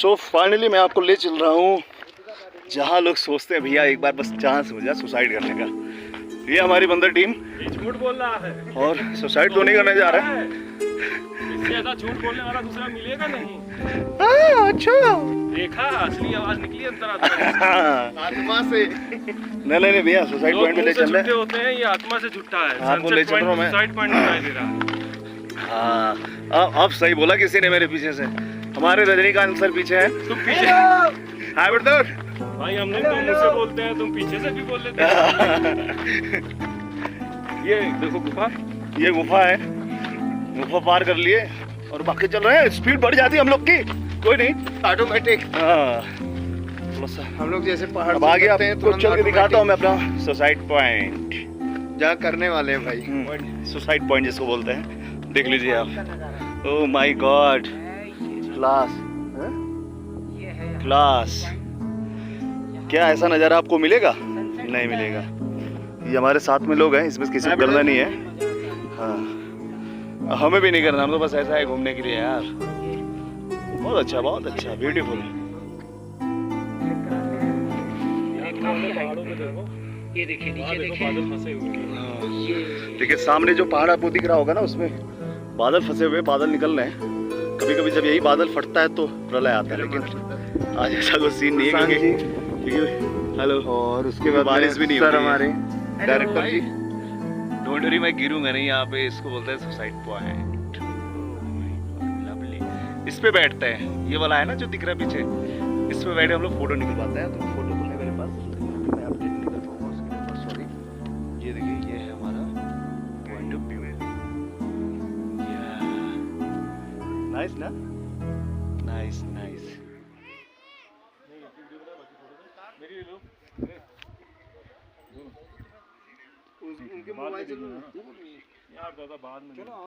So finally मैं आपको ले चल रहा हूँ जहाँ लोग सोचते हैं भैया एक बार बस चांस हो जाए सुसाइड करने का। ये हमारी बंदर टीम झूठ बोल रहा है और सुसाइड तो नहीं करने जा रहा है। इससे ज्यादा झूठ बोलने वाला दूसरा मिलेगा नहीं। अच्छा देखा असली आवाज निकली अंदर आत्मा से। नहीं भैया सुसाइड पॉइंट पे ले चल रहे होते हैं, ये आत्मा से झूठा है। आपको ले चल रहा हूँ मैं। सुसाइड पॉइंट दिखाई दे रहा है। हाँ अब सही बोला किसी ने मेरे पीछे से। हमारे रजनीकांत सर पीछे हैं। तुम पीछे हाय ब्रदर भाई, हम लोग तो मुंह से बोलते हैं, तुम पीछे से भी बोल लेते हैं। ये देखो गुफा, ये गुफा है। गुफा पार कर लिए और बाकी चल रहे हैं। स्पीड बढ़ जाती है हम लोग की, कोई नहीं ऑटोमेटिक। थोड़ा सा हम लोग जैसे पहाड़ अब आगे आपको चल के दिखाता हूँ मैं अपना सुसाइड पॉइंट जहाँ करने वाले हैं भाई। सुसाइड पॉइंट जिसको बोलते हैं, देख लीजिए आप। Oh my God, class class. क्या ऐसा नज़ारा आपको मिलेगा? नहीं मिलेगा। ये हमारे साथ में लोग हैं, इसमें किसी को करना नहीं है। हाँ हमें भी नहीं करना, हम तो बस ऐसा है घूमने के लिए यार। बहुत अच्छा ब्यूटीफुल। ये देखिए नीचे देखिए बादल फंसे हुए। देखिए सामने जो पहाड़ आपको दिख रहा होगा ना, उसमें बादल फंसे हुए, बादल निकल रहे हैं। कभी कभी जब यही बादल फटता है तो प्रलय आता है, लेकिन आज ऐसा कोई सीन नहीं है क्योंकि हेलो। और उसके बाद बारिश भी नहीं सर हुई है। हमारे डायरेक्टर जी। डोंट वरी, मैं गिरूंगा नहीं यहाँ पे। इसको बोलते हैं सुसाइड पॉइंट। इस पे बैठते हैं, ये वाला है ना जो दिख रहा है पीछे, इस पे बैठे हम लोग फोटो निकलवाते हैं। तो फोटो तो है मेरे पास, मैं अपडेट नहीं कर पाऊंगा उसके लिए, सॉरी। ये देखिए, ये है हमारा पॉइंट ऑफ व्यू। नाइस ना, नाइस। उनके मोबाइल यार दादा बाद में